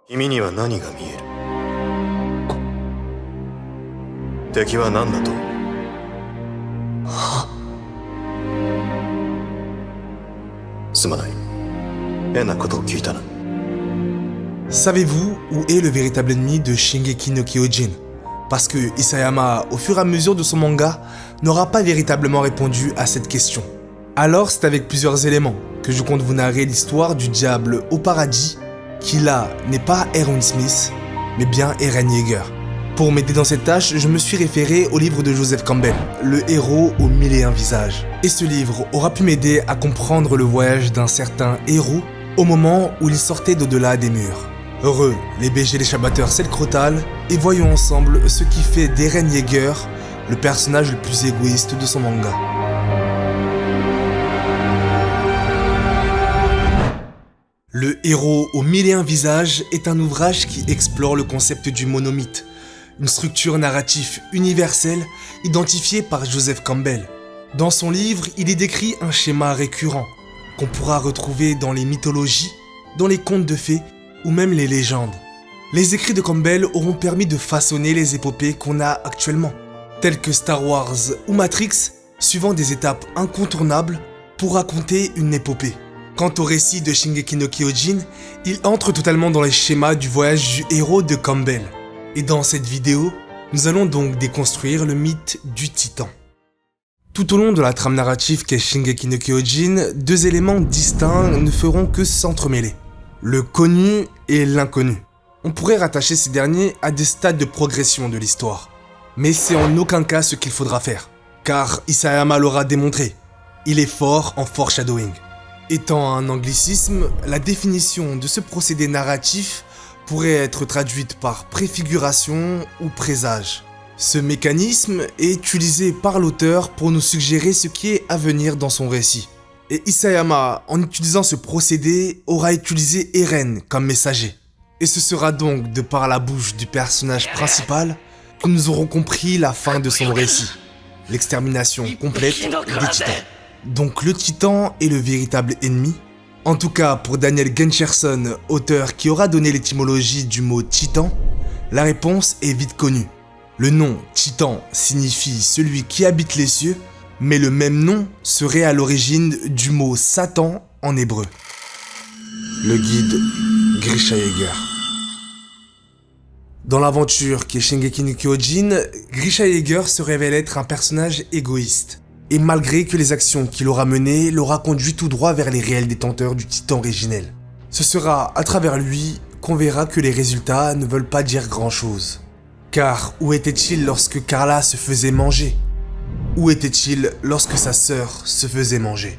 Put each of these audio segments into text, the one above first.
君には何が見える？敵は何だと？すまない。変なことを聞いたな。Savez-vous où est le véritable ennemi de Shingeki no Kyojin? Parce que Isayama, au fur et à mesure de son manga, n'aura pas véritablement répondu à cette question. Alors c'est avec plusieurs éléments que je compte vous narrer l'histoire du diable au paradis, qui là n'est pas Erwin Smith, mais bien Eren Yeager. Pour m'aider dans cette tâche, je me suis référé au livre de Joseph Campbell, Le héros aux mille et un visages. Et ce livre aura pu m'aider à comprendre le voyage d'un certain héros au moment où il sortait d'au-delà des murs. Heureux, les BG les Shabateurs, c'est le Crotal, et voyons ensemble ce qui fait d'Eren Yeager le personnage le plus égoïste de son manga. Le héros aux mille et un visages est un ouvrage qui explore le concept du monomythe, une structure narrative universelle identifiée par Joseph Campbell. Dans son livre, il y décrit un schéma récurrent qu'on pourra retrouver dans les mythologies, dans les contes de fées ou même les légendes. Les écrits de Campbell auront permis de façonner les épopées qu'on a actuellement, telles que Star Wars ou Matrix, suivant des étapes incontournables pour raconter une épopée. Quant au récit de Shingeki no Kyojin, il entre totalement dans les schémas du voyage du héros de Campbell. Et dans cette vidéo, nous allons donc déconstruire le mythe du Titan. Tout au long de la trame narrative qu'est Shingeki no Kyojin, deux éléments distincts ne feront que s'entremêler. Le connu et l'inconnu. On pourrait rattacher ces derniers à des stades de progression de l'histoire. Mais c'est en aucun cas ce qu'il faudra faire, car Isayama l'aura démontré. Il est fort en foreshadowing. Étant un anglicisme, la définition de ce procédé narratif pourrait être traduite par préfiguration ou présage. Ce mécanisme est utilisé par l'auteur pour nous suggérer ce qui est à venir dans son récit. Et Isayama, en utilisant ce procédé, aura utilisé Eren comme messager. Et ce sera donc de par la bouche du personnage principal que nous aurons compris la fin de son récit, l'extermination complète des titans. Donc le titan est le véritable ennemi? En tout cas pour Daniel Genscherson, auteur qui aura donné l'étymologie du mot titan, la réponse est vite connue. Le nom titan signifie celui qui habite les cieux, mais le même nom serait à l'origine du mot Satan en hébreu. Le guide Grisha Yeager. Dans l'aventure qui est Shingeki no Kyojin, Grisha Yeager se révèle être un personnage égoïste. Et malgré que les actions qu'il aura menées l'aura conduit tout droit vers les réels détenteurs du titan originel. Ce sera à travers lui qu'on verra que les résultats ne veulent pas dire grand chose. Car où était-il lorsque Carla se faisait manger? Où était-il lorsque sa sœur se faisait manger?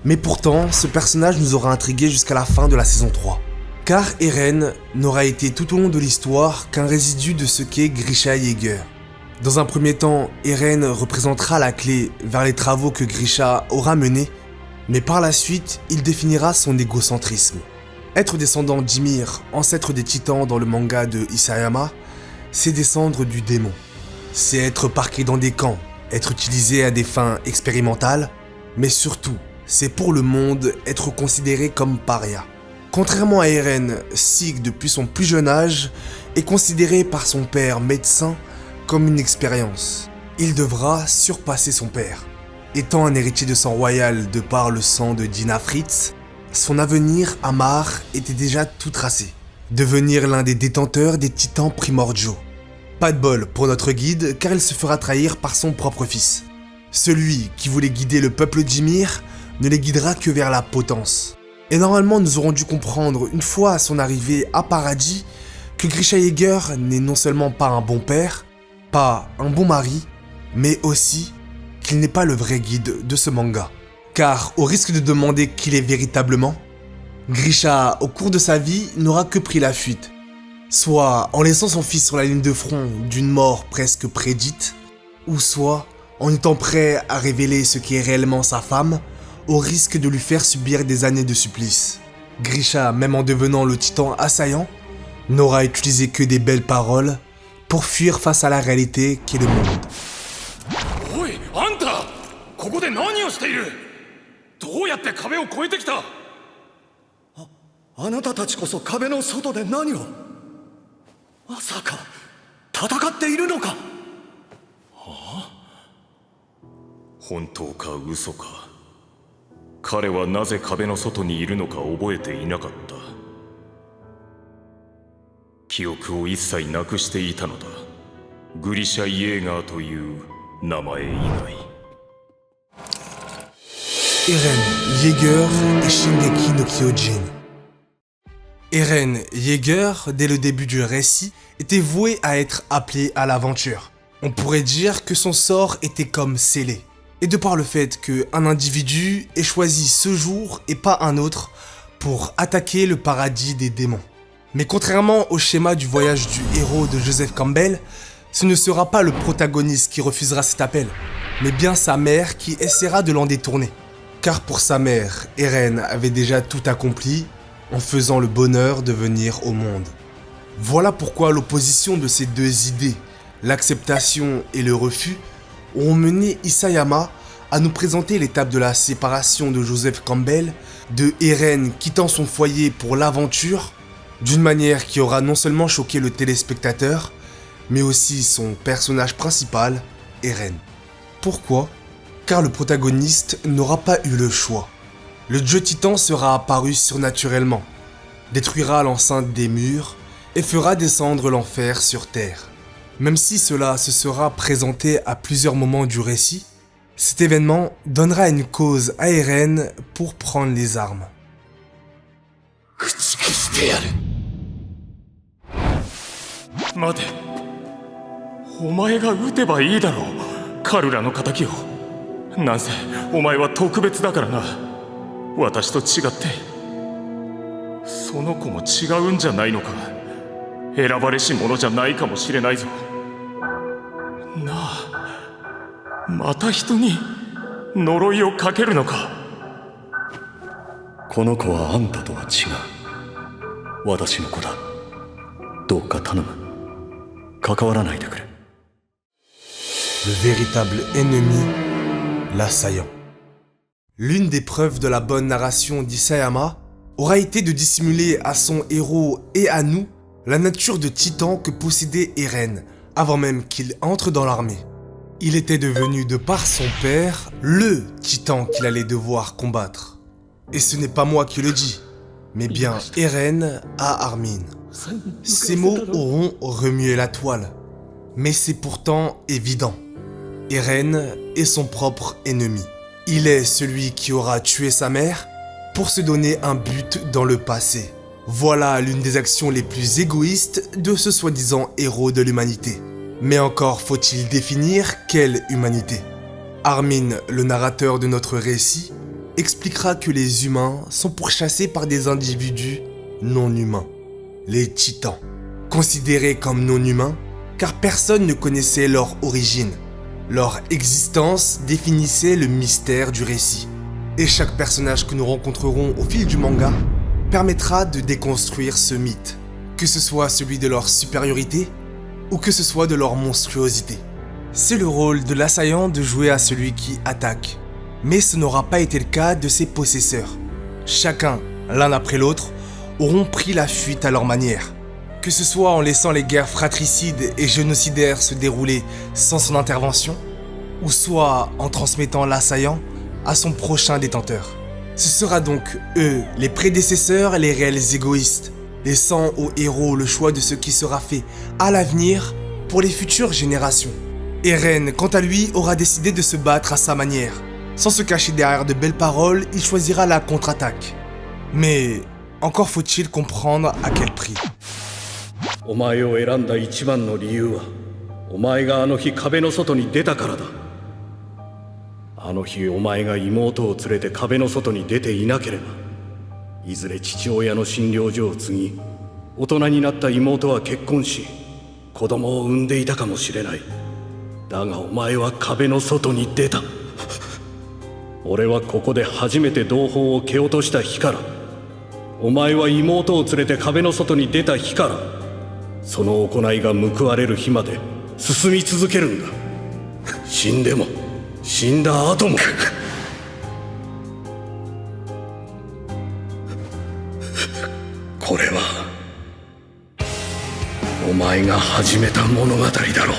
Mais pourtant, ce personnage nous aura intrigués jusqu'à la fin de la saison 3. Car Eren n'aura été tout au long de l'histoire qu'un résidu de ce qu'est Grisha Yeager. Dans un premier temps, Eren représentera la clé vers les travaux que Grisha aura menés, mais par la suite, il définira son égocentrisme. Être descendant d'Ymir, ancêtre des titans dans le manga de Isayama, c'est descendre du démon. C'est être parqué dans des camps, être utilisé à des fins expérimentales, mais surtout, c'est pour le monde être considéré comme paria. Contrairement à Eren, Sig depuis son plus jeune âge est considéré par son père médecin comme une expérience. Il devra surpasser son père. Étant un héritier de sang royal de par le sang de Dina Fritz, son avenir à Mar était déjà tout tracé. Devenir l'un des détenteurs des titans primordiaux. Pas de bol pour notre guide car il se fera trahir par son propre fils. Celui qui voulait guider le peuple d'Ymir ne les guidera que vers la potence. Et normalement nous aurons dû comprendre une fois à son arrivée à Paradis que Grisha Yeager n'est non seulement pas un bon père, pas un bon mari, mais aussi qu'il n'est pas le vrai guide de ce manga. Car au risque de demander qui il est véritablement, Grisha, au cours de sa vie, n'aura que pris la fuite. Soit en laissant son fils sur la ligne de front d'une mort presque prédite, ou soit en étant prêt à révéler ce qui est réellement sa femme, au risque de lui faire subir des années de supplice. Grisha, même en devenant le titan assaillant, n'aura utilisé que des belles paroles pour fuir face à la réalité qu'est le monde. Oi, Anta! ここで何をしている? どうやって壁を越えてきた? あなたたちこそ壁の外で何を?まさか戦っているのか。本当か嘘か、彼はなぜ壁の外にいるのか覚えていなかった。記憶を一切なくしていたのだ。グリシャ・イエーガーという名前以外。Eren Yeager et Shingeki no Kyojin. Eren Yeager, dès le début du récit, était voué à être appelé à l'aventure. On pourrait dire que son sort était comme scellé. Et de par le fait qu'un individu ait choisi ce jour et pas un autre pour attaquer le paradis des démons. Mais contrairement au schéma du voyage du héros de Joseph Campbell, ce ne sera pas le protagoniste qui refusera cet appel, mais bien sa mère qui essaiera de l'en détourner. Car pour sa mère, Eren avait déjà tout accompli en faisant le bonheur de venir au monde. Voilà pourquoi l'opposition de ces deux idées, l'acceptation et le refus, ont mené Isayama à nous présenter l'étape de la séparation de Joseph Campbell, de Eren quittant son foyer pour l'aventure, d'une manière qui aura non seulement choqué le téléspectateur, mais aussi son personnage principal, Eren. Pourquoi ? Car le protagoniste n'aura pas eu le choix. Le dieu titan sera apparu surnaturellement, détruira l'enceinte des murs et fera descendre l'enfer sur terre. Même si cela se sera présenté à plusieurs moments du récit, cet événement donnera une cause à Eren pour prendre les armes. 駆逐してやる。待て、お前が撃てばいいだろう、カルラの仇を。なんせお前は特別だからな。私と違ってその子も違うんじゃないのか。選ばれし者じゃないかもしれないぞ。なあ、また人に呪いをかけるのか。この子はあんたとは違う。私の子だ。どうか頼む。関わらないでくれ。 Le véritable ennemi, l'assaillant. L'une des preuves de la bonne narration d'Isayama aura été de dissimuler à son héros et à nous la nature de titan que possédait Eren avant même qu'il entre dans l'armée. Il était devenu de par son père le titan qu'il allait devoir combattre. Et ce n'est pas moi qui le dis, mais bien Eren à Armin. Ces mots auront remué la toile, mais c'est pourtant évident. Eren est son propre ennemi. Il est celui qui aura tué sa mère pour se donner un but dans le passé. Voilà l'une des actions les plus égoïstes de ce soi-disant héros de l'humanité. Mais encore faut-il définir quelle humanité. Armin, le narrateur de notre récit, expliquera que les humains sont pourchassés par des individus non humains. Les titans, considérés comme non humains car personne ne connaissait leur origine. Leur existence définissait le mystère du récit. Et chaque personnage que nous rencontrerons au fil du manga permettra de déconstruire ce mythe, que ce soit celui de leur supériorité ou que ce soit de leur monstruosité. C'est le rôle de l'assaillant de jouer à celui qui attaque, mais ce n'aura pas été le cas de ses possesseurs. Chacun, l'un après l'autre, auront pris la fuite à leur manière, que ce soit en laissant les guerres fratricides et génocidaires se dérouler sans son intervention, ou soit en transmettant l'assaillant à son prochain détenteur. Ce sera donc eux, les prédécesseurs, les réels égoïstes, laissant aux héros le choix de ce qui sera fait à l'avenir pour les futures générations. Eren, quant à lui, aura décidé de se battre à sa manière. Sans se cacher derrière de belles paroles, il choisira la contre-attaque. Mais encore faut-il comprendre à quel prix. お前を選んだ一番の理由はお前があの日壁の外に出たからだ。あの日お前が妹を連れて壁の外に出ていなければいずれ父親の診療所を継ぎ大人になった妹は結婚し子供を産んでいたかもしれない。だがお前は壁の外に出た。俺はここで初めて同胞を蹴落とした日からお前は妹を連れて壁の外に出た日からその行いが報われる日まで進み続けるんだ。死んでも死んだ後もこれはお前が始めた物語だろ。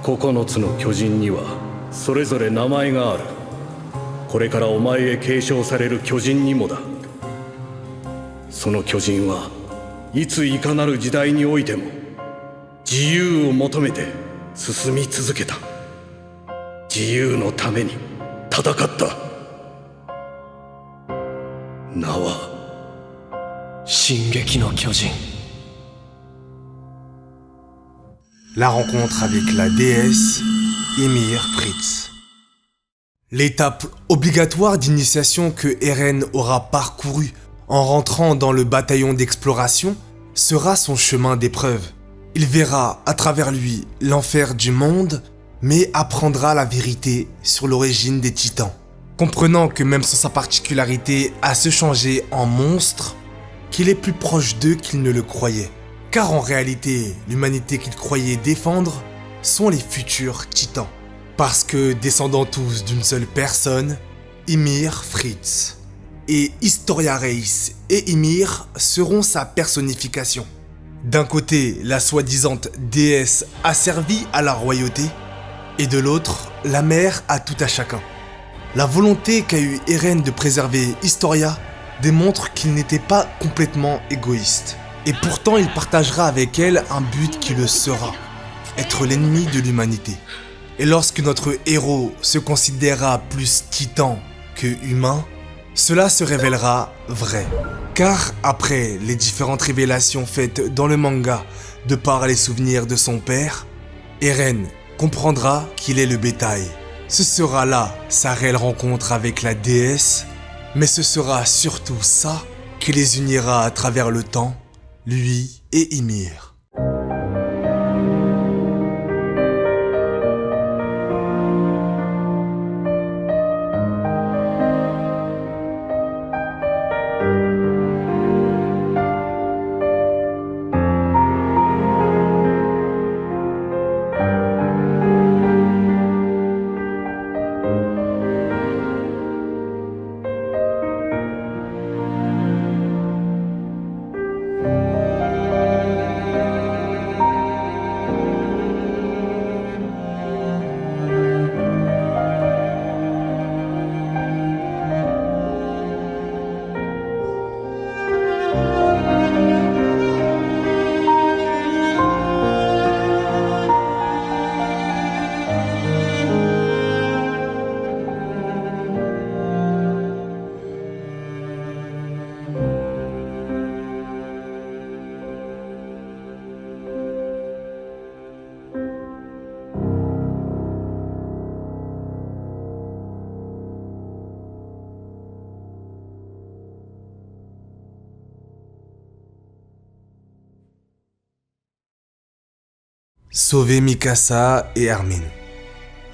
9つの巨人にはそれぞれ名前がある。これからお前へ継承される巨人にもだ。その巨人はいついかなる時代においても自由を求めて進み続けた。自由のために戦った。名は進撃の巨人。La rencontre avec la déesse Ymir Fritz. L'étape obligatoire d'initiation que Eren aura parcourue en rentrant dans le bataillon d'exploration sera son chemin d'épreuve. Il verra à travers lui l'enfer du monde, mais apprendra la vérité sur l'origine des titans. Comprenant que même sans sa particularité à se changer en monstre, qu'il est plus proche d'eux qu'il ne le croyait. Car en réalité, l'humanité qu'il croyait défendre sont les futurs titans. Parce que descendant tous d'une seule personne, Ymir Fritz. Et Historia Reiss et Ymir seront sa personnification. D'un côté, la soi-disant déesse asservie à la royauté, et de l'autre, la mère à tout à chacun. La volonté qu'a eue Eren de préserver Historia démontre qu'il n'était pas complètement égoïste. Et pourtant, il partagera avec elle un but qui le sera, être l'ennemi de l'humanité. Et lorsque notre héros se considérera plus titan que humain, cela se révélera vrai. Car après les différentes révélations faites dans le manga de par les souvenirs de son père, Eren comprendra qu'il est le bétail. Ce sera là sa réelle rencontre avec la déesse, mais ce sera surtout ça qui les unira à travers le temps, lui et Ymir. Sauver Mikasa et Armin.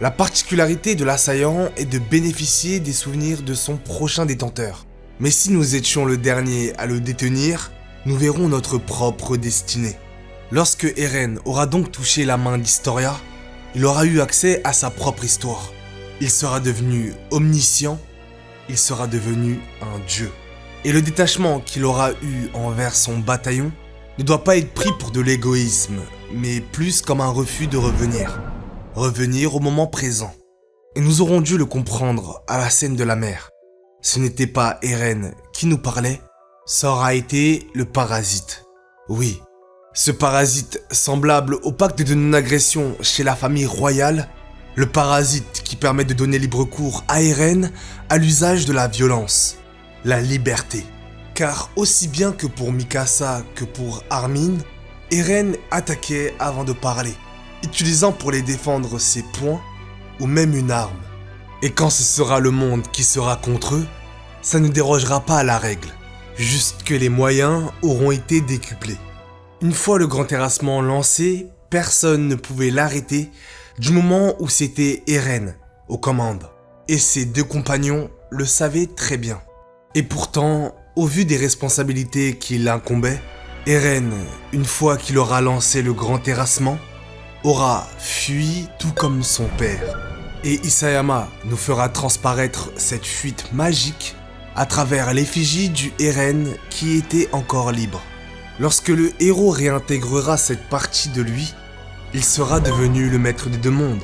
La particularité de l'assaillant est de bénéficier des souvenirs de son prochain détenteur. Mais si nous étions le dernier à le détenir, nous verrons notre propre destinée. Lorsque Eren aura donc touché la main d'Historia, il aura eu accès à sa propre histoire. Il sera devenu omniscient, il sera devenu un dieu. Et le détachement qu'il aura eu envers son bataillon ne doit pas être pris pour de l'égoïsme, mais plus comme un refus de revenir. Revenir au moment présent. Et nous aurons dû le comprendre à la scène de la mer. Ce n'était pas Eren qui nous parlait, ça aura été le parasite. Oui, ce parasite semblable au pacte de non-agression chez la famille royale, le parasite qui permet de donner libre cours à Eren à l'usage de la violence, la liberté. Car aussi bien que pour Mikasa que pour Armin, Eren attaquait avant de parler, utilisant pour les défendre ses poings ou même une arme. Et quand ce sera le monde qui sera contre eux, ça ne dérogera pas à la règle, juste que les moyens auront été décuplés. Une fois le grand terrassement lancé, personne ne pouvait l'arrêter du moment où c'était Eren aux commandes. Et ses deux compagnons le savaient très bien. Et pourtant, au vu des responsabilités qui l'incombaient, Eren, une fois qu'il aura lancé le grand terrassement, aura fui tout comme son père. Et Isayama nous fera transparaître cette fuite magique à travers l'effigie du Eren qui était encore libre. Lorsque le héros réintégrera cette partie de lui, il sera devenu le maître des deux mondes,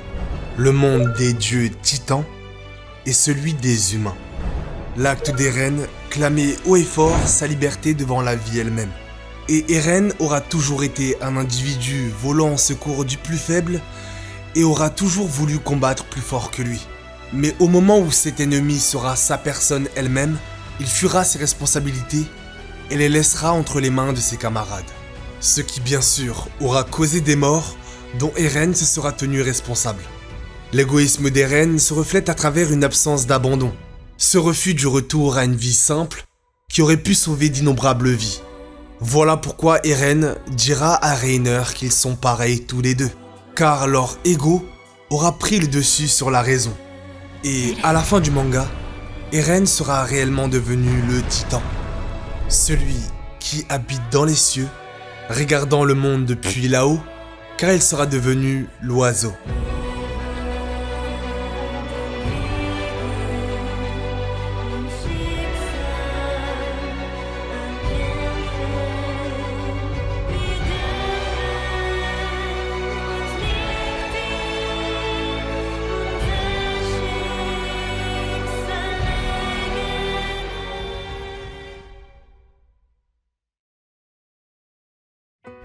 le monde des dieux titans et celui des humains. L'acte d'Eren clamait haut et fort sa liberté devant la vie elle-même. Et Eren aura toujours été un individu volant au secours du plus faible et aura toujours voulu combattre plus fort que lui. Mais au moment où cet ennemi sera sa personne elle-même, il fuira ses responsabilités et les laissera entre les mains de ses camarades. Ce qui bien sûr aura causé des morts dont Eren se sera tenu responsable. L'égoïsme d'Eren se reflète à travers une absence d'abandon, ce refus du retour à une vie simple qui aurait pu sauver d'innombrables vies. Voilà pourquoi Eren dira à Reiner qu'ils sont pareils tous les deux, car leur ego aura pris le dessus sur la raison. Et à la fin du manga, Eren sera réellement devenu le titan, celui qui habite dans les cieux, regardant le monde depuis là-haut, car il sera devenu l'oiseau.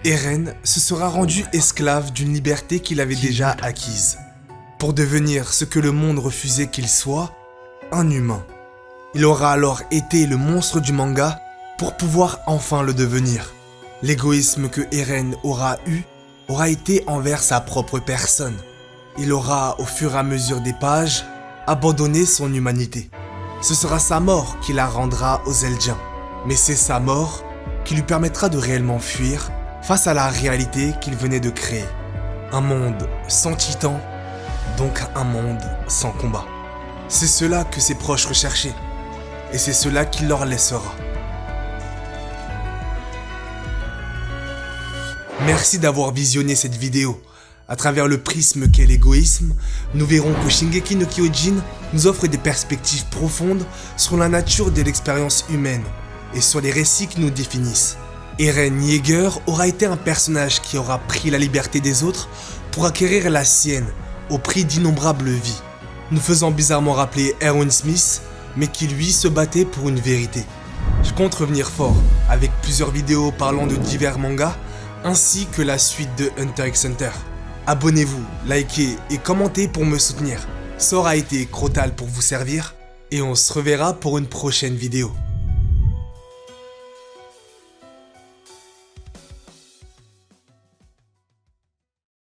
Eren se sera rendu esclave d'une liberté qu'il avait déjà acquise, pour devenir ce que le monde refusait qu'il soit, un humain. Il aura alors été le monstre du manga pour pouvoir enfin le devenir. L'égoïsme que Eren aura eu aura été envers sa propre personne. Il aura, au fur et à mesure des pages, abandonné son humanité. Ce sera sa mort qui la rendra aux Eldiens, mais c'est sa mort qui lui permettra de réellement fuir face à la réalité qu'il venait de créer. Un monde sans titans, donc un monde sans combat. C'est cela que ses proches recherchaient, et c'est cela qu'il leur laissera. Merci d'avoir visionné cette vidéo. À travers le prisme qu'est l'égoïsme, nous verrons que Shingeki no Kyojin nous offre des perspectives profondes sur la nature de l'expérience humaine et sur les récits qui nous définissent. Eren Yeager aura été un personnage qui aura pris la liberté des autres pour acquérir la sienne au prix d'innombrables vies, nous faisant bizarrement rappeler Erwin Smith, mais qui lui se battait pour une vérité. Je compte revenir fort avec plusieurs vidéos parlant de divers mangas ainsi que la suite de Hunter x Hunter. Abonnez-vous, likez et commentez pour me soutenir. Ça aura été Crotal pour vous servir et on se reverra pour une prochaine vidéo.